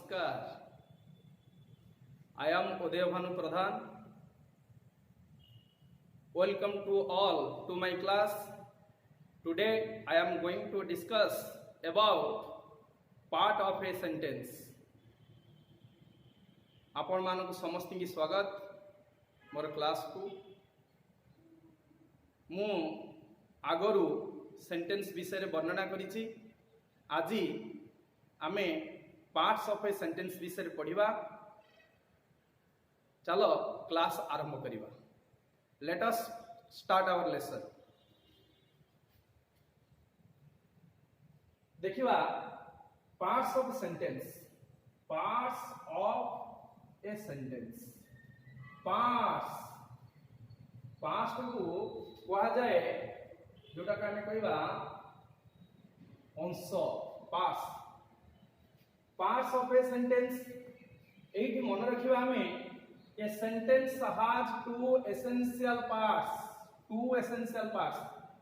नमस्कार। I am Udayabhanu Pradhan. Welcome to all to my class. Today I am going to discuss about part of a sentence. आपण मानक समस्त की स्वागत मोर class को मु आगरू सेंटेंस विषय वर्णना करिछि। आज आमे पार्ट्स ऑफ ए सेंटेंस विषय पढ़िबा। चलो क्लास आरंभ करिबा। Let us start our lesson. देखिबा parts of sentence. Parts of a sentence. Parts को कहा जाए जोटा का हमें कहबा अंश। पार्ट्स ऑफ ए सेंटेंस एठी मन रखिबा हमें a sentence has two essential parts.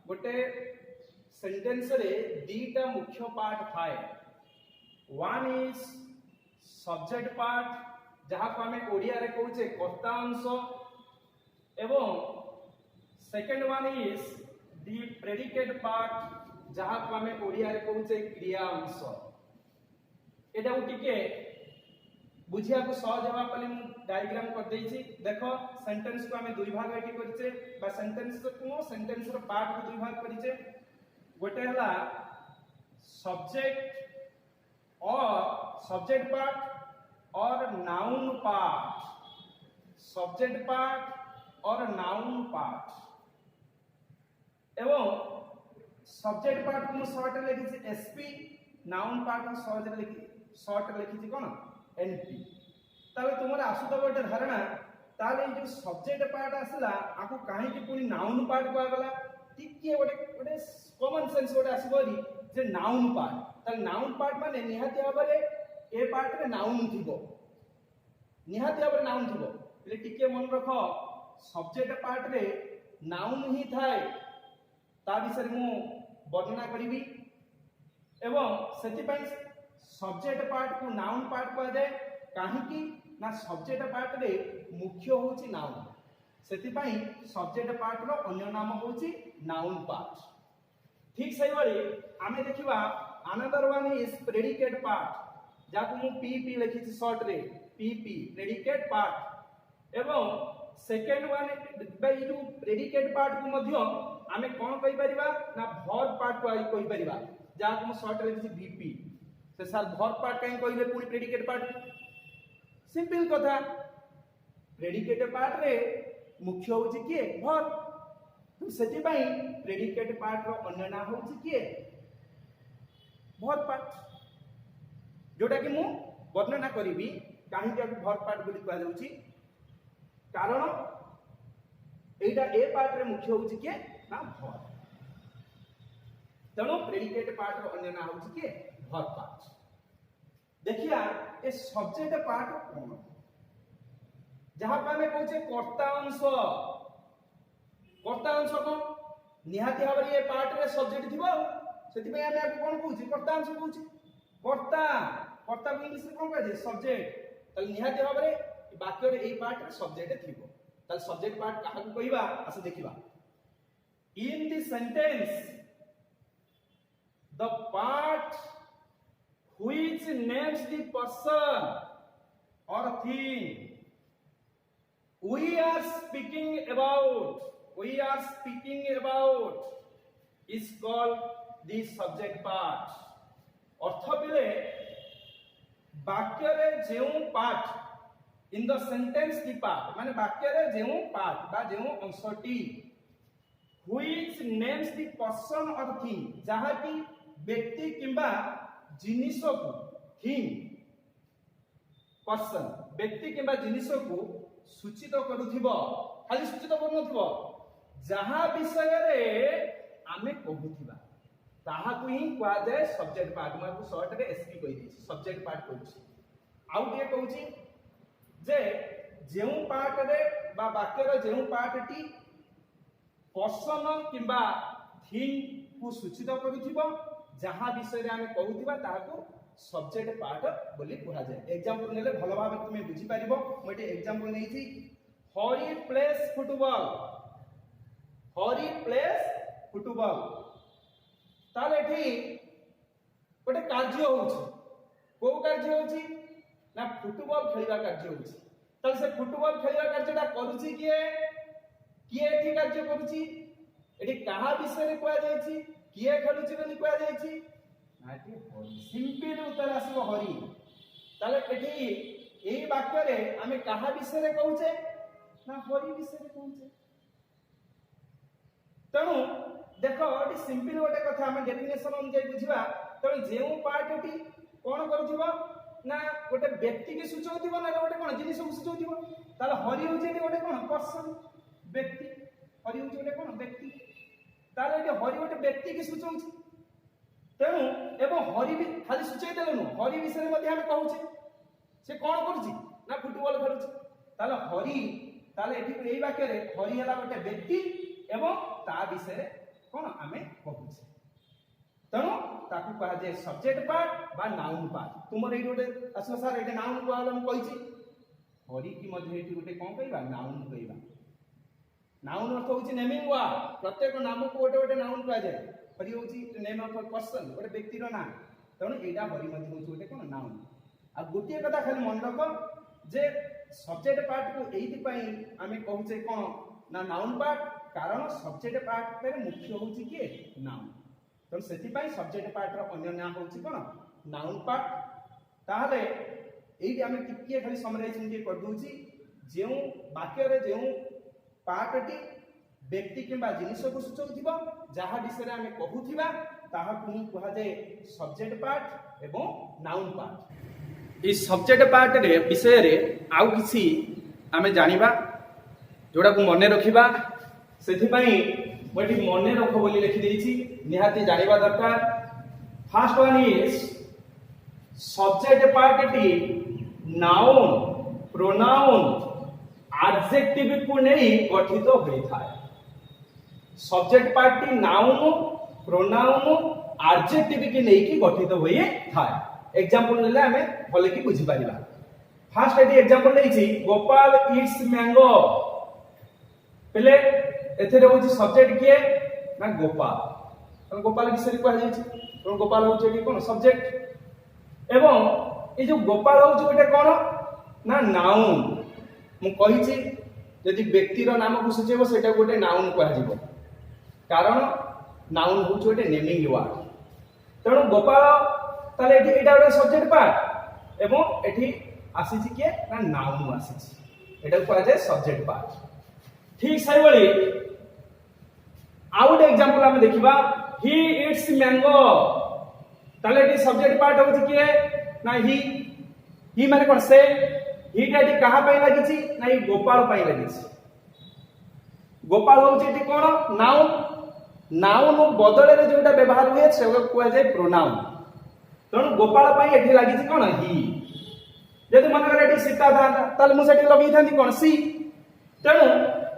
गोटे सेंटेंस रे दीटा मुख्य पार्ट थाए। वन इज सब्जेक्ट पार्ट जहाँ को हमें ओडिया रे कहूचे कर्ता अंश, एवं second one is the predicate part जहाँ को हमें ओडिया रे कहूचे क्रिया अंश। एटा टिके बुझिया को सहज हेबा पले मु डायग्राम कर देछि। देखो सेंटेंस को हमें दुई भाग एठी करछे बा सेंटेंस रो पार्ट को दुई भाग करिचे। गोटे हला सब्जेक्ट पार्ट और नाउन पार्ट। सब्जेक्ट पार्ट और नाउन पार्ट। एवं सब्जेक्ट पार्ट को शॉर्ट लिखिछि एसपी, नाउन पार्ट को शॉर्ट लिखिछि कोन एनपी। ताले तुमर आसुत गोटे धारणा ताले जो सब्जेक्ट पार्ट आसला आको काहे कि पुनी नाउन पार्ट को आगला। टिके गोटे कॉमन सेंस गोटे आसीबरी जे नाउन पार्ट। ताले नाउन पार्ट माने निहाती भाबरे ए पार्ट रे नाउन थिबो। निहाती भाबरे नाउन थिबो। ले टिके मन रखो सब्जेक्ट पार्ट रे नाउन ही थाए। ता विषय मु वर्णना करिवि। एवं सेति पई सब्जेक्ट पार्ट को नाउन पार्ट को जाए काहेकि ना सब्जेक्ट पार्ट रे मुख्य होची नाउन। सेति पई सब्जेक्ट पार्ट रो अन्य नाम होची नाउन पार्ट। ठीक सही वाली आमे देखिबा another one is predicate part जाको मु पीपी लिखिछि शॉर्ट रे पीपी प्रेडिकेट पार्ट। एवं सेकंड वन बाय जो प्रेडिकेट पार्ट को मध्य आमे कोन कहि परिबा ना वर्ब पार्ट को कहि परिबा जाको मु शॉर्ट रे लिखिछि बीपी। से सर वर्ब पार्ट कहीं कहले पूरी प्रेडिकेट पार्ट। सिंपल कथा प्रेडिकेट पार्ट रे मुख्य होची के वर्ब। तो सेति पई प्रेडिकेट पार्ट रो अन्य नाम होची के वर्ब पार्ट। जोटा कि मु वर्णना करिवि काहे कि वर्ब पार्ट बोली कहै जाउची। कारण एटा ए पार्ट रे मुख्य होची के ना वर्ब। तेणु प्रेडिकेट पार्ट रो अन्य नाम होची के वर्ब पार्ट। देखिया ए सब्जेक्ट पार्ट कोन जहां पे हमें कहूचे कर्ता अंश। कर्ता अंश को निहाती भाबरे ए पार्ट रे सब्जेक्ट थिबो। सेति पे हमें आको कोन कहूची कर्ता अंश कहूची। कर्ता को इंग्लिश रे कोन कहै छै सब्जेक्ट। तल निहाती भाबरे वाक्य रे ए पार्ट रे सब्जेक्ट थिबो। तल सब्जेक्ट पार्ट काहा को कहिबा आसे देखिबा। इन the sentence the part which names the person or thing we are speaking about is called the subject part। अर्थ बिले वाक्य रे जेउ part in the sentence the part माने वाक्य रे जेउ पार्ट बा जेउ अंशटी which names the person or thing जहा की व्यक्ति किंबा जिनिस को थिंग पर्सन व्यक्ति किंबा जिनिस को सूचित करूथिबो। खाली सूचित करनथिबो जहा विषय रे आमे कहूथिबा ताहा को ही कहा जाए सब्जेक्ट पार्ट। मैं को शॉर्ट रे एसपी कहि दैछि सब्जेक्ट पार्ट कहूछि। आउ के कहूछि जे जेउ पार्ट रे बा वाक्य रे जेउ पार्ट टी पर्सन किंबा थिंग को सूचित करूथिबो जहाँ विषय रे आमे कहूथिबा ताहाको सब्जेक्ट पार्ट बोली कहा जाए। एग्जांपल नेले भलो भाबे तुमे बुझी पारिबो। मोटे एग्जांपल नै छी Hari place football, Hari place football. ताले एठी गोटे कार्य होउछ, को कार्य होउछ ना फुटबॉल खेलिबा कार्य होउछ। ताले से फुटबॉल खेलिबा कार्यटा करूची किए, किए एठी कार्य करूची, एठी कहा विषय रे कहा जायछि, किए खेलुची बोली कहा जायछि ना एठी हरि। सिंपल उत्तर आसीबो हरि। ताले एठी एही वाक्य रे आमे कहा विषय रे कहूचे ना हरि विषय रे कहूचे। तणु देखो एठी सिंपल गोटे कथा आमे डेफिनेशन अनुसार बुझिबा। तणु जेउ पार्ट एठी कोन करूथिबो ना गोटे व्यक्ति के सूचौथिबो ना गोटे कोन जिनिस को सूचौथिबो। ताले हरि होचे एठी गोटे कोन पर्सन, व्यक्ति। हरि होचे गोटे कोन व्यक्ति। ताले एठी हरि गोटे व्यक्ति के सूचौछि। तेणु एवं हरि भी खाली सूचै देलनु, हरि विषय मध्ये हम कहूचे से कोन करूछि ना फुटबॉल खेलुछि। ताले हरि, ताले एठी एई वाक्य रे हरि हला गोटे व्यक्ति एवं ता विषय रे कोन आमे कहूचे। तेणु ताकू कहा जाय सब्जेक्ट पार्ट बा नाउन पार्ट। तुमर एठी गोटे आसो सर एठी नाउन कहला हम कहिछि, हरि की मध्ये एठी गोटे कोन कहबा नाउन कहबा। नाउन अर्थ होछि नेमिंग वर्ड। प्रत्येक नाम को गोटे गोटे नाउन कहा जाय। हरि होछि नेम ऑफ अ पर्सन, गोटे व्यक्ति रो नाम। तेणु एटा हरि मध्ये होछि गोटे कोन नाउन। आ गोटे कथा खाली मन रख जे सब्जेक्ट पार्ट को एइति पई आमे कहूचे कोन ना नाउन पार्ट, कारण सब्जेक्ट पार्ट रे मुख्य होछि के नाउन। तो सेति पई सब्जेक्ट पार्ट रो अन्य नाम होछि कोन नाउन पार्ट। ताहले एइति आमे टिकिए खाली समराइज के कर दोछि जेउ वाक्य रे जेउ पार्टटी व्यक्ति किंबा जिनिस को सूचौथिबो, जहा विषय आमे कहूथिबा ताहा कुनी कहा जाय सब्जेक्ट पार्ट एवं नाउन पार्ट। इस सब्जेक्ट पार्ट रे विषय रे आउ किछि आमे जानिबा जोडा को मने रखिबा। सेथि पई मोटी मने रख बोली लिखि देछि, निहाती जानिबा दरकार। फर्स्ट वन इज सब्जेक्ट पार्टटी नाउन, प्रोनाउन, एडजेक्टिव को नहीं गठित होई थाए। सब्जेक्ट पार्टी नाउन, प्रोनाउन, एडजेक्टिव के नहीं की गठित होई थाए। एग्जांपल लेले हमें भले की बुझी पारिबा। फर्स्ट एटी एग्जांपल लेछि गोपाल इट्स मैंगो। पहले एथरे होछि सब्जेक्ट किए ना गोपाल। तो गोपाल विषय कह जाय छै। तो गोपाल होछि कि कोन सब्जेक्ट एवं ए जो गोपाल होछि गोटे कोन ना नाउन। मु कहि छी यदि व्यक्ति रो नाम को सूचेबो सेटा गोटे नाउन कह जिवो, कारण नाउन होछि गोटे नेमिंग वर्ड। तेणु गोपाल ताले एठी एटा गोटे सब्जेक्ट पार्ट एवं एठी आसी छी के ना नाउन आसी छी। एटा कह जाय सब्जेक्ट पार्ट। ठीक सही बोली आउट एग्जांपल हम देखिबा ही इट्स मैंगो। ताले एठी सब्जेक्ट पार्ट होछि के ना ही माने कोन से ही टाटी कहा पई लागि छी ना ही गोपाल पई लागि छी। गोपाल होछि एठी कोन नाउन। नाउन बदले रे जोटा व्यवहार हुए से कोआ जाय प्रोनाउन। तेणु गोपाल पई एठी लागि छी कोन ही। यदि मन करे एठी सीता था ताले मु सेठी लगई थांती कोन सी। तेणु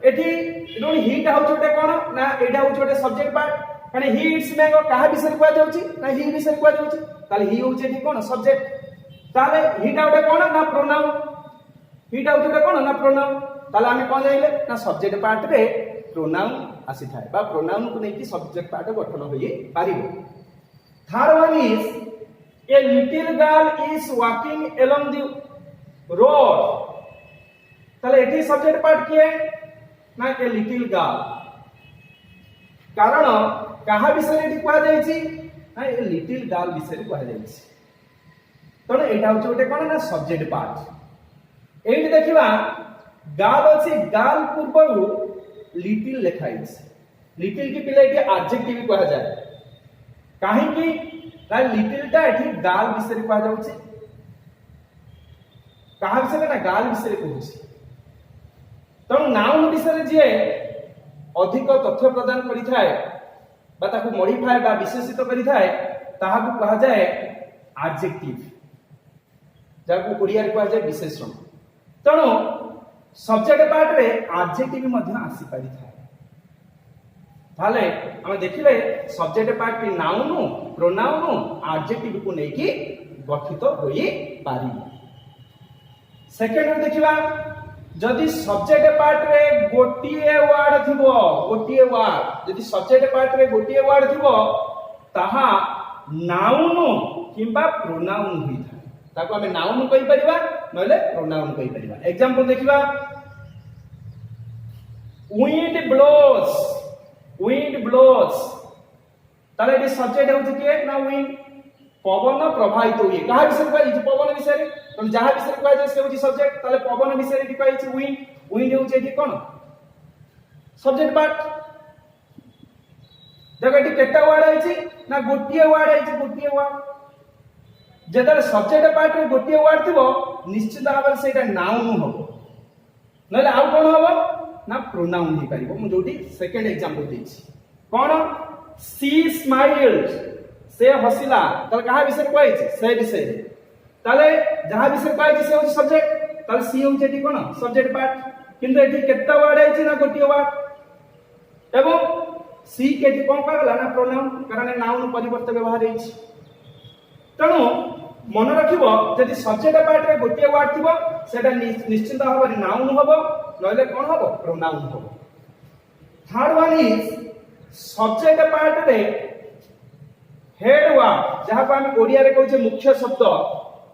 एठी जोन हीटा होछि गोटे कोन ना एटा होछि गोटे सब्जेक्ट पार्ट। माने ही इट्स मैंगो कहा विषय कोआ जाउछि ना ही विषय कोआ जाउछि। ताले ही होछि एठी कोन सब्जेक्ट। ताले हीटा गोटे कोन ना प्रोनाउन। हीटा होछि गोटे कोन ना प्रोनाउन। ताले आमे कोन जाइले ना सब्जेक्ट पार्ट रे प्रोनाउन आसी थाए बा प्रोनाउन को नेकी सब्जेक्ट पार्ट गठन होई पारिबो। Third one is a little girl is walking along the road. ताले एठी सब्जेक्ट पार्ट किए ना ए लिटिल गर्ल, कारण कहा विषय एठी कहा जाय छी ना ए लिटिल गर्ल विषय कहा जाय छी। तने एटा होछि गोटे कोन ना सब्जेक्ट पार्ट। एठी देखिबा गर्ल अछि, गर्ल पूर्वरु लिटिल लिखाइ छी। लिटिल की पिले एठी एडजेक्टिव कहा जाय। काहे कि ना लिटिल टा एठी गर्ल विषय कहा जाउछि। कहा विषय ना गर्ल विषय कहउछि। तनु नाउन विषय जे अधिक तथ्य प्रदान करि थाए बा ताकू मॉडिफाई बा विशेषित करि थाए ताहा को कहा जाय एडजेक्टिव, जाकू ओडिया रे कहा जाय विशेषण। तनु सब्जेक्ट पार्ट रे एडजेक्टिव मध्ये आसी पारि थाए। ताले हम देखिले सब्जेक्ट पार्ट की नाउन, प्रोनाउन, एडजेक्टिव को नै कि गठित होई पारिबो। सेकेंड देखिबा जदि सब्जेक्ट पार्ट रे गोटिए वर्ड थिबो, गोटिए वर्ड जदि सब्जेक्ट पार्ट रे गोटिए वर्ड थिबो ताहा नाउन किंबा प्रोनाउन होई थाए। ताको हमें नाउन कहि परिबा नले प्रोनाउन कहि परिबा। एग्जांपल देखिबा wind blows, wind blows ताले एटी सब्जेक्ट होउछि के ना wind, पवन प्रवाहित होई। कहा विषय कहै पवन विषय रे, तो जहा विषय कहै जे से होछि सब्जेक्ट, ताले पवन विषय रे कहै छै wind, wind होउछि एटी कोन सब्जेक्ट पार्ट। देखो एटी केटा वर्ड आइछि ना गोटिए वर्ड आइछि, गोटिए वर्ड। जेतले सब्जेक्ट पार्ट रे गोटिए वर्ड थिबो निश्चित भाव सेटा नाउन होबो, नले आउ कोन होबो ना प्रोनाउन ही परिबो। मु जोटी सेकंड एग्जांपल देछि कोन सी स्माइल्ड, से हसिला, तले कहा विषय कहै छै से विषय। ताले जहा विषय कहै छै से होछि सब्जेक्ट, ताले सी होछि एटी कोन सब्जेक्ट पार्ट। किंतु एटी केटा वर्ड आइछि ना गोटिए वर्ड एवं सी केटी कोन कहला ना प्रोनाउन, कारण नाउन परिवर्तन व्यवहार होइछि। तणु मन रखिबो जदि सब्जेक्ट पार्ट रे गोटिए वर्ड थिबो सेटा निश्चित भाव रे नाउन होबो नले कोन होबो प्रोनाउन होबो। Third one is subject part रे हेड वर्ड, जहा को हम ओडिया रे कहै छै मुख्य शब्द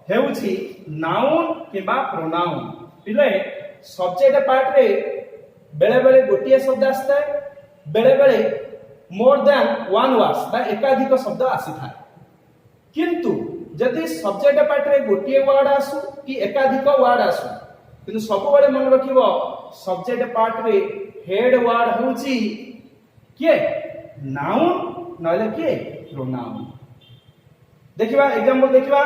हेउछि नाउन किबा प्रोनाउन। पिले सब्जेक्ट पार्ट रे बेले बेले गोटिए शब्द आस्ता है, बेले बेले मोर देन वन वर्ड्स बा एकाधिक शब्द आसी थाए। किंतु जदि सब्जेक्ट पार्ट रे गोटिए वर्ड आसु कि एकाधिक वर्ड आसु, किंतु सब बळे मन रखिबो सब्जेक्ट पार्ट रे हेड वर्ड होउची के नाउन नले के प्रोनाउन। देखिबा एग्जांपल देखिबा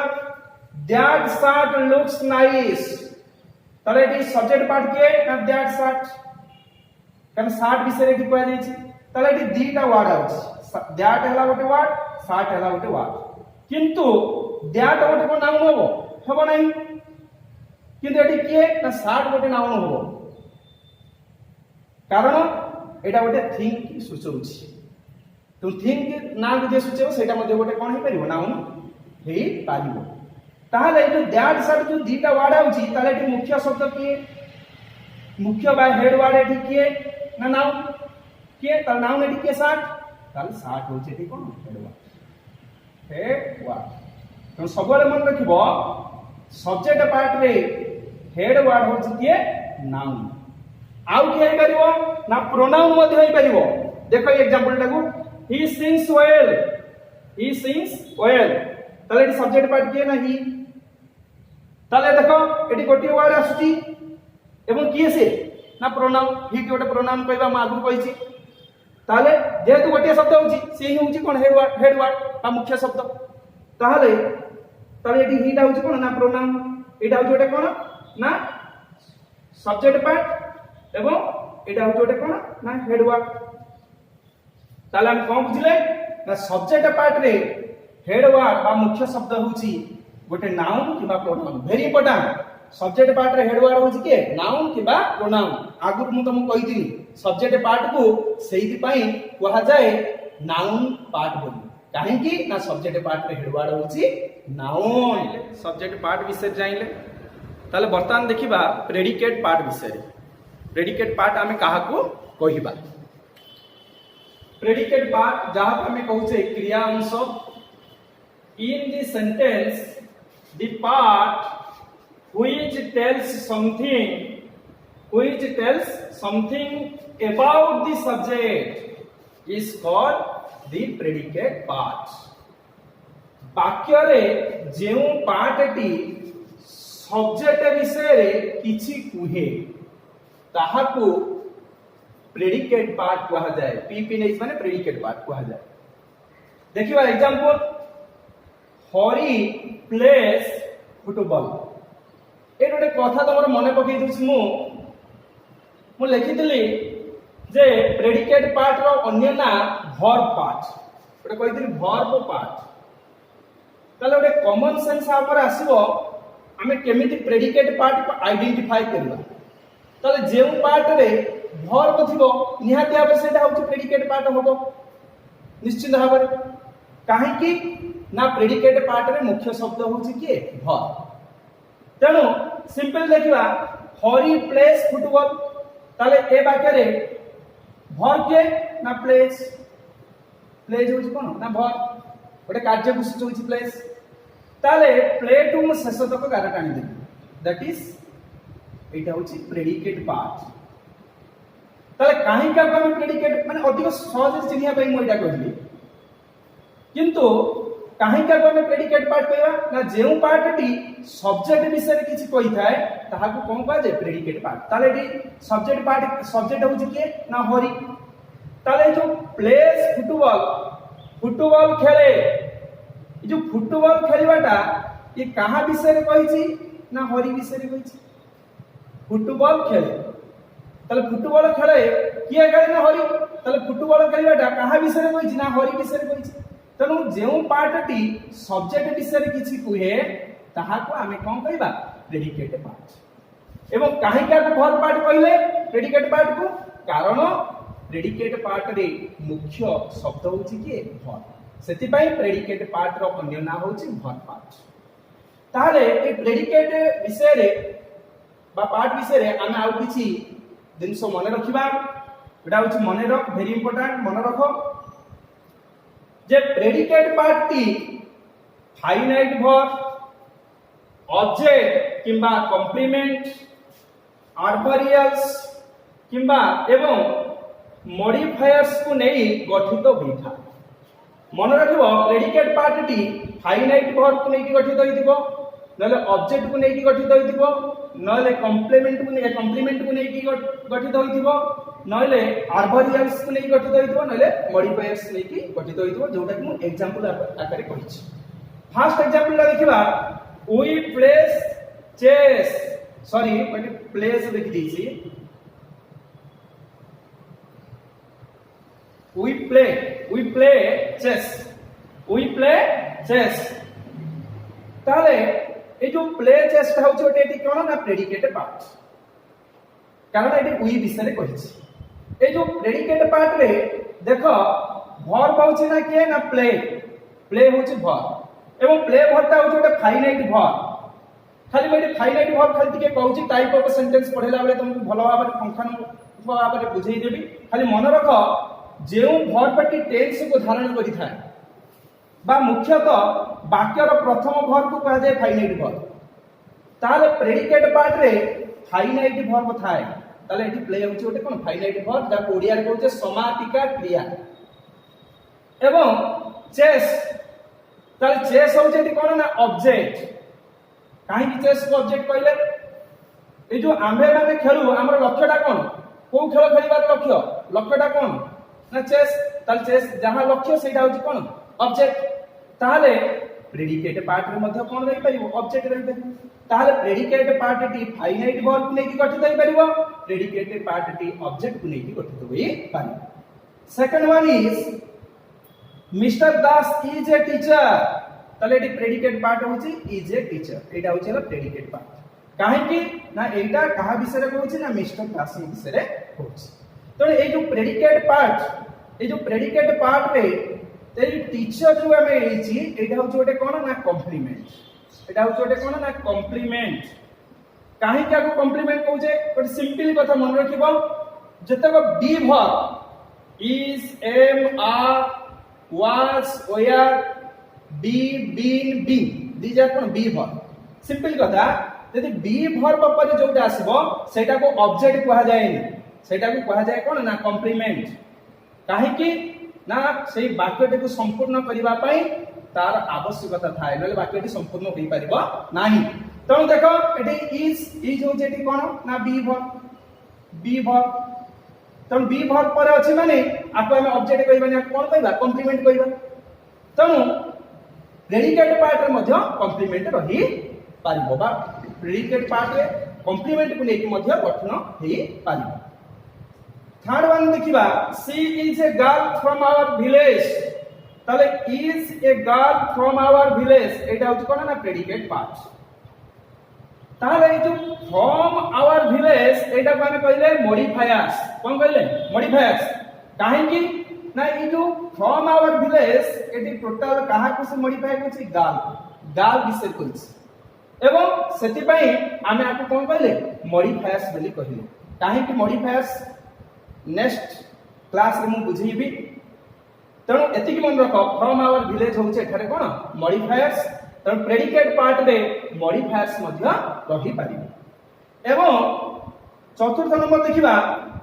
दैट शर्ट लुक्स नाइस, तले एटी सब्जेक्ट पार्ट के ना दैट शर्ट, कारण शर्ट विषय रे कहै दैछि। तले एटी दीटा वर्ड आउछि, दैट हला गोटे वर्ड, शर्ट हला गोटे वर्ड। किंतु दैट गोटे को नाउन होबो हेबो नै, किंतु एटी के ना शर्ट गोटे नाउन होबो, कारण एटा गोटे थिंग की सूचौछि। तो थिंग ना जे सूचेबो सेटा मध्ये गोटे कोन हे परिबो नाउन हेई पारिबो। ताहाले जो दैट शर्ट जो दीटा वर्ड आउछि ताले एटी मुख्य शब्द के, मुख्य बा हेड वर्ड एटी के ना नाउन के, ताल नाउन एटी के शर्ट, ताल शर्ट होछि एटी कोन हेड वर्ड, हेड वर्ड। तो सबले मन रखिबो सब्जेक्ट पार्ट रे हेड वर्ड होछि के नाउन। आउ के हे परिबो ना प्रोनाउन मध्ये हे परिबो। देखो एग्जांपल टाकू he sings well, he sings well, ताले एटी सब्जेक्ट पार्ट के ना ही, ताले देखो एटी गोटी वर्ड आसुची एवं किए से ना प्रोनाउन, ही के गोटे प्रोनाउन कहबा म आगु कहिछि। ताले जेहेतु गोटे शब्द होछि से ही होछि कोन हेड वर्ड, हेड वर्ड बा मुख्य शब्द। ताले ताले एटी हीटा होछि कोन ना प्रोनाउन, एटा होछि गोटे कोन ना सब्जेक्ट पार्ट एवं एटा होछि गोटे कोन ना हेड वर्ड। ताले हम कोन बुझिले ना सब्जेक्ट पार्ट रे हेड वर्ड बा मुख्य शब्द होछि गोटे नाउन किबा pronoun. Very important, subject part रे हेड वर्ड होछि के नाउन किबा प्रोनाउन। आगु मु तुमको कहिदिनी सब्जेक्ट पार्ट को सेहिति पई कहा जाए नाउन पार्ट बोली। काहे कि ना सब्जेक्ट पार्ट रे हेड वर्ड होछि नाउन। सब्जेक्ट पार्ट विषय जाइले ताले वर्तमान देखिबा प्रेडिकेट पार्ट विषय। प्रेडिकेट पार्ट आमे काहा को कहिबा। प्रेडिकेट पार्ट जहा हमें कहउछे क्रिया अंश। इन the sentence the part which tells something about the subject is called the predicate part. वाक्य रे जेउ पार्ट टी सब्जेक्ट विषय रे किछि कुहे ताहाकू प्रेडिकेट पार्ट कहा जाए। पीपी नै माने प्रेडिकेट पार्ट कहा जाए। देखिबा एग्जांपल हरि प्लेस फुटबॉल। ए गोटे कथा तमर मने पकई दउछि मु लिखितली जे प्रेडिकेट पार्ट रो अन्य ना वर्ब पार्ट। गोटे कहितली वर्ब पार्ट। ताले गोटे कॉमन सेंस हमर आसीबो हमें केमिति प्रेडिकेट पार्ट को आइडेंटिफाई करबा। ताले जेउ पार्ट रे वर्ब थिबो निहाती भाबे सेटा होछि प्रेडिकेट पार्ट होबो निश्चित भाबे। काहे कि ना प्रेडिकेट पार्ट रे मुख्य शब्द होची के भर। तेणु सिंपल देखिबा हरि प्लेस फुटबॉल ताले ए वाक्य रे भर के ना प्लेस प्लेस होची कोन ना भर गोटे कार्य विशिष्ट होची प्लेस ताले प्ले टू मु शेष तक गार टाणी देबी दैट इज एटा होची प्रेडिकेट पार्ट। ताले काहे का हम प्रेडिकेट माने अधिक सहज चिन्हिया पई मु एटा कहली किंतु काहे का हम प्रेडिकेट पार्ट कहबा ना जेउ पार्ट टी सब्जेक्ट विषय किछि कहि थाए ताहा को कोन कहा जे प्रेडिकेट पार्ट। ताले डी सब्जेक्ट पार्ट सब्जेक्ट होछि के ना हरि ताले जो प्लेस फुटबॉल फुटबॉल खेले जो फुटबॉल खेलवाटा ये कहा विषय रे कहिछि ना हरि विषय रे कहिछि फुटबॉल खेले ताले फुटबॉल खेले किए खेले ना हरि ताले फुटबॉल खेलवाटा कहा विषय रे कहिछि ना हरि विषय रे कहिछि। तेणु जो पार्ट टी सब्जेक्ट विषय रे किछि कुहे ताहा को आमे कोन कहबा प्रेडिकेट पार्ट। एवं काहे का भर पार्ट कहले प्रेडिकेट पार्ट को कारण प्रेडिकेट पार्ट रे मुख्य शब्द होछि के भर सेति पई प्रेडिकेट पार्ट रो अन्य नाम होछि भर पार्ट। ताले ए प्रेडिकेट विषय रे बा पार्ट विषय रे आमे आउ किछि जिनस मने रखिबा एटा होछि मने रख वेरी इंपोर्टेंट मने रखो जे प्रेडिकेट पार्ट टी फाइनाइट वर्ब ऑब्जेक्ट किंबा कॉम्प्लीमेंट आर्बरियल्स किंबा एवं मॉडिफायर्स को नहीं गठित होइथा। मन रखिबो प्रेडिकेट पार्ट टी फाइनाइट वर्ब को नहीं गठित होइथिबो नले ऑब्जेक्ट को नहीं गठित होइथिबो नले कॉम्प्लीमेंट को नहीं गठित होइथिबो नले आर्बरियल्स को नहीं गठित होइथिबो नले मॉडिफायर्स नहीं गठित होइथिबो जोटा कि मु एग्जांपल आकारे कहिछि। फर्स्ट एग्जांपल देखिबा वी प्लेस चेस सॉरी मैंने प्लेस लिख दीजिए we play chess ताले ए जो प्ले चेस ता होछ ओटे एटी कोन ना प्रेडिकेट पार्ट कारण एटी वी विषय कहिछि। ए जो प्रेडिकेट पार्ट रे देखो वर्ब होछ ना के ना प्ले होछ वर्ब एवं प्ले वर्ब ता होछ ओटे फाइनाइट वर्ब खाली मैं फाइनाइट वर्ब खाली टिके कहूछि टाइप ऑफ सेंटेंस पढेला बेले तुमको भलो भाबरे फंक्शन भाबरे बुझेई देबी खाली मन रखो जो वर्ब टी टेंस को धारण करि थाए बा मुख्यतः वाक्यर प्रथम वर्ब को कहा जाए फाइनाइट वर्ब ताले प्रेडिकेट पार्ट रे फाइनाइट वर्ब थाए ताले एटी प्ले होछि ओटे कोन फाइनाइट वर्ब दा ओडिया रे कहउछे समापिका क्रिया एवं चेस ताले चेस होछि एटी कोन ना ऑब्जेक्ट काहे कि चेस को ऑब्जेक्ट कहले ए जो आम्भे माने खेलु हमर लक्ष्यटा कोन को खेल खेलिबार लक्ष्यटा कोन ना चेस ताले चेस जहां लक्ष्य सेटा होछि कोन ऑब्जेक्ट ताले प्रेडिकेट पार्ट रे मध्ये कोन रहि परिबो ऑब्जेक्ट रहि परिबो ताले प्रेडिकेट पार्ट टी फाइनाइट वर्ब को नेकी गठित होई परिबो प्रेडिकेट पार्ट टी ऑब्जेक्ट को नेकी गठित होई परिबो। Second one is Mr Das is a teacher ताले एटी प्रेडिकेट पार्ट होछि इज ए टीचर एटा होछि प्रेडिकेट पार्ट काहे कि ना एटा कहा विषय रे होछि ना मिस्टर दास विषय रे होछि। तो ए जो प्रेडिकेट पार्ट रे तेरी टीचर जो हमें एची एटा होछ ओटे कोन ना कॉम्प्लीमेंट एटा होछ ओटे कोन ना कॉम्प्लीमेंट काहे क्या को कॉम्प्लीमेंट कहूजे ओटे सिंपल कथा मन रखिबो जते को be verb is am are was were be been been these are कोन बी वर्ब सिंपल कथा यदि बी वर्ब पर जोटा आसीबो सेटा को ऑब्जेक्ट कहा जायनी सेटा को कहा जाय कोन ना कॉम्प्लीमेंट काहे कि ना सेही वाक्यटी को संपूर्ण करिबा पई तार आवश्यकता थाए नले वाक्यटी संपूर्ण होई परिबो नाही। तो देखो एटी इज हो जेटी कोन ना बी वर्ब तो बी वर्ब पर अछि माने आको हम ऑब्जेक्ट कहबानी कोन कहबा कॉम्प्लीमेंट कहबा तनु प्रेडिकेट पार्ट रे मध्ये कॉम्प्लीमेंट रही परिबो बा प्रेडिकेट पार्ट रे कॉम्प्लीमेंट को लेके मध्ये गठन हेई परिबो। थर्ड वन देखिबा she is a girl from our village ताले is a girl from our village एटा होछ कोन ना प्रेडिकेट पार्ट ताले जो फ्रॉम आवर विलेज एटा को हम कहले मॉडिफायर्स कोन कहले मॉडिफायर्स काहे कि ना ये जो from our village eighty total कहा को से मॉडिफाई करछि गाल गाल विषय करछि एवं सेति पई आमे आपको कोन कहले मॉडिफायर्स बोली कहले काहे कि मॉडिफायर्स नेक्स्ट क्लास रे मु बुझेबी तेणु एतिक मन रख फ्रॉम आवर विलेज होचे एठारे कोन मॉडिफायर्स तेणु प्रेडिकेट पार्ट रे मॉडिफायर्स मध्य रही पारिबो एवं चतुर्थ नंबर देखिबा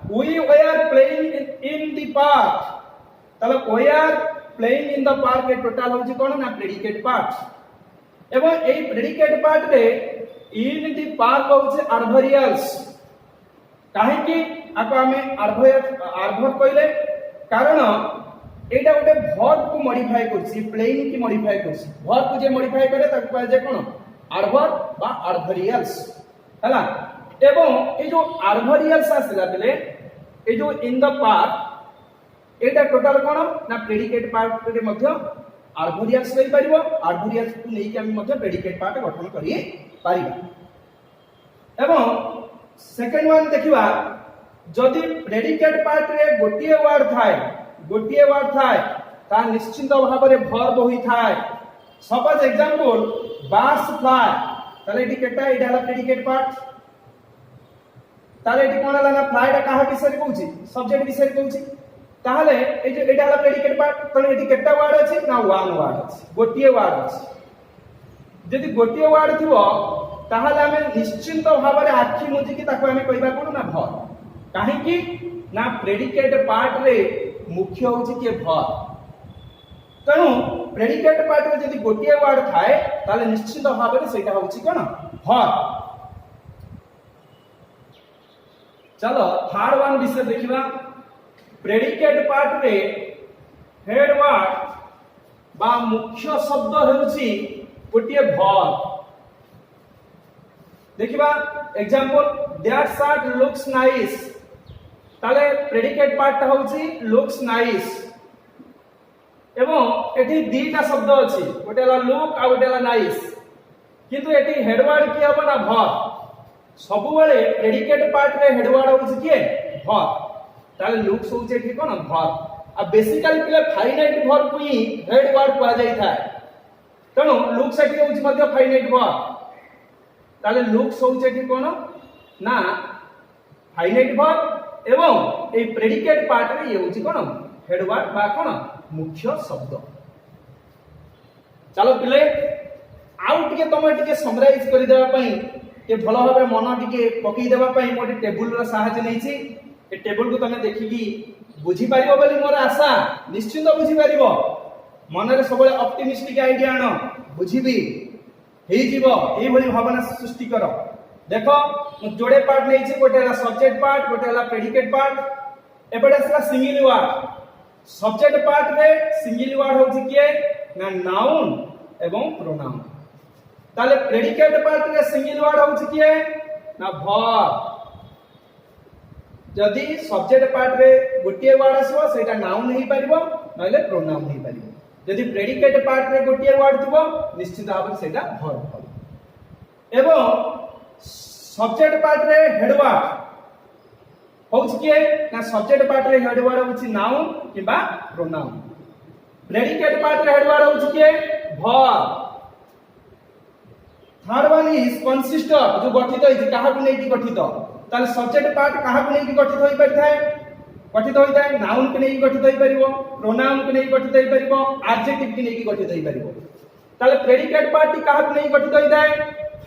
we were playing in the park तले we are playing in the park A total होची कोन ना प्रेडिकेट पार्ट एवं एई प्रेडिकेट पार्ट रे in the park होचे adverbials काहे कि आको हमें adverb कहले कारण एटा गोटे वर्ब को मॉडिफाई करछि प्लेइंग की मॉडिफाई करछि वर्ब को जे मॉडिफाई करे ताको कहै जे कोन adverb बा adverbials हला एवं ए जो adverbials आसिला बेले ए जो in the park Etah total कोन ना प्रेडिकेट पार्ट रे मध्य adverbials लई परिबो adverbials को नै कि हम मध्य प्रेडिकेट पार्ट गठन करि परिबा एवं सेकंड वन देखिबा जदि प्रेडिकेट पार्ट रे गोटिए वर्ड थाए ता निश्चित भाव रे वर्ब होई थाए सपोज एग्जांपल बास फ्लाई ताले एटी केटा एटा हला प्रेडिकेट पार्ट ताले एटी कोन हला ना फ्लाई टा काहा विषय कहूची सब्जेक्ट विषय कहूची ताहले ए जो एटा हला प्रेडिकेट पार्ट ताले एटी केटा वर्ड अछि ना वन वर्ड अछि गोटिए वर्ड अछि जदि गोटिए वर्ड थिबो ताहले हमें निश्चित भाव रे आखि मुजी की ताको हमें कहबा कोन ना वर्ब काहे कि ना प्रेडिकेट पार्ट रे मुख्य होची के वर्ब तेणु प्रेडिकेट पार्ट रे जदि गोटिए वर्ड थाए ताले निश्चित भाव रे सेटा होची कोन वर्ब चलो थर्ड वन विषय देखिबा प्रेडिकेट पार्ट रे हेड वर्ड बा मुख्य शब्द हेउची गोटिए वर्ब देखिबा example that shirt looks nice ताले प्रेडिकेट पार्ट होउची लुक्स नाइस एवं एठी दीटा शब्द अछि गोटेला लुक आ गोटेला नाइस किंतु एठी हेड वर्ड की हबो ना वर्ब सब बेले प्रेडिकेट पार्ट रे हेड वर्ड होउची के वर्ब ताले लुक्स होउची एठी कोन वर्ब आ बेसिकली पिले फाइनाइट वर्ब को ही हेड वर्ड कहा जाई था तणु लुक्स एठी होउची मध्य फाइनाइट वर्ब ताले लुक्स होउची एठी कोन ना फाइनाइट वर्ब एवं ए प्रेडिकेट पार्ट रे ये होची कोन हेड वर्ड बा कोन मुख्य शब्द चलो पिले आउ टिके तमे टिके समराइज करि देबा पई ए भलो भाबे मन टिके पकई देबा पई मोटे टेबुल रा सहायता नै छी ए टेबुल को तमे देखिकी बुझी पारिबो बोली मोर आशा निश्चित बुझी पारिबो मन रे सबले ऑप्टिमिस्टिक आईडिया आनो बुझीबी हेई जीवो एई भली भावना सृष्टि करो देखो जोड़े पार्ट नहीं छी गोटेला सब्जेक्ट पार्ट गोटेला प्रेडिकेट पार्ट एपडे असला सिंगल वर्ड सब्जेक्ट पार्ट रे सिंगल वर्ड होची के ना नाउन एवं प्रोनाउन ताले प्रेडिकेट पार्ट रे सिंगल वर्ड होची के ना वर्ब जदी सब्जेक्ट पार्ट रे गोटिए वर्ड आसो सेटा नाउन नहीं परिबो नले प्रोनाउन नहीं परिबो जदी प्रेडिकेट पार्ट रे गोटिए वर्ड थिबो निश्चित भाव सेटा वर्ब हो एवं सब्जेक्ट पार्ट रे हेड वर्ड होउची के ना सब्जेक्ट पार्ट रे हेड वर्ड होउची नाउन किबा प्रोनाउन प्रेडिकेट पार्ट रे हेड वर्ड होउची के वर्ब थर्ड वन इज कंसिस्टर जो गठित होई काहा को नै कि गठित ताले सब्जेक्ट पार्ट काहा को नै कि गठित होई परथाय गठित होई थाय नाउन के नै कि गठित होई परिबो प्रोनाउन के नै कि गठित होई परिबो एडजेक्टिव के नै कि गठित होई परिबो ताले प्रेडिकेट पार्ट काहा को नै कि गठित होई थाय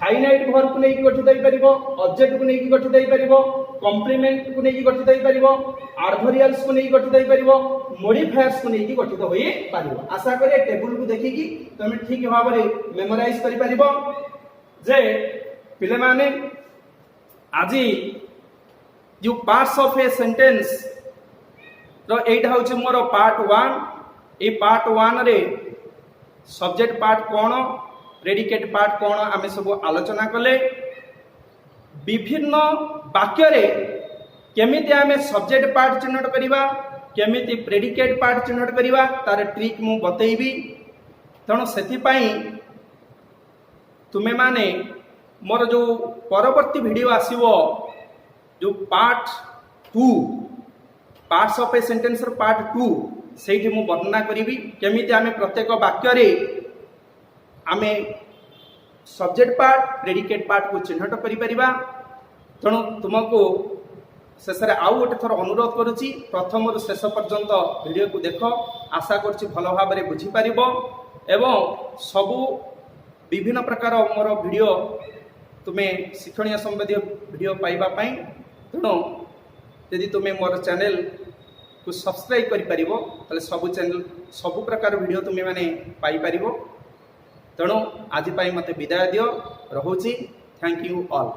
फाइनाइट वर्ब को नै कि गठित होई परिबो ऑब्जेक्ट को नै कि गठित होई परिबो कॉम्प्लीमेंट को नै कि गठित होई परिबो एडवर्बियल्स को नै कि गठित होई परिबो मॉडिफायर्स को नै कि गठित होई परिबो आशा करे टेबल को देखि कि तमे ठीक भाव रे मेमोराइज करि परिबो जे पिले माने आजी जो पार्ट्स ऑफ ए सेंटेंस तो एटा होचे मोर पार्ट 1 ए पार्ट 1 रे सब्जेक्ट पार्ट कोन प्रेडिकेट पार्ट कोन आमे सब आलोचना कले विभिन्न वाक्य रे केमिति आमे सब्जेक्ट पार्ट चिन्हट करिवा केमिति प्रेडिकेट पार्ट चिन्हट करिवा तार ट्रिक मु बतैबी तणो सेति पई तुमे माने मोर जो परवर्ती वीडियो आसीबो जो part 2 parts of a sentence रो पार्ट 2 ସେଇଠି ମୁଁ ବର୍ଣ୍ଣନା କରିବି କେମିତି ଆମେ ପ୍ରତ୍ୟେକ ବାକ୍ୟରେ ଆମେ ସବଜେକ୍ଟ ପାର୍ଟ ପ୍ରେଡିକେଟ୍ ପାର୍ଟକୁ ଚିହ୍ନଟ କରିପାରିବା। ତେଣୁ ତୁମକୁ ଶେଷରେ ଆଉ ଗୋଟେ ଥର ଅନୁରୋଧ କରୁଛି, ପ୍ରଥମରୁ ଶେଷ ପର୍ଯ୍ୟନ୍ତ ଭିଡ଼ିଓକୁ ଦେଖ। ଆଶା କରୁଛି ଭଲ ଭାବରେ ବୁଝିପାରିବ ଏବଂ ସବୁ ବିଭିନ୍ନ ପ୍ରକାର ମୋର ଭିଡ଼ିଓ ତୁମେ ଶିକ୍ଷଣୀୟ ସମ୍ବନ୍ଧୀୟ ଭିଡ଼ିଓ ପାଇବା ପାଇଁ ତେଣୁ ଯଦି ତୁମେ ମୋର ଚ୍ୟାନେଲକୁ ସବସ୍କ୍ରାଇବ୍ କରିପାରିବ ତାହେଲେ ସବୁ ପ୍ରକାର ଭିଡ଼ିଓ ତୁମେମାନେ ପାଇପାରିବ। ତେଣୁ ଆଜି ପାଇଁ ମୋତେ ବିଦାୟ ଦିଅ, ରହୁଛି। Thank you all.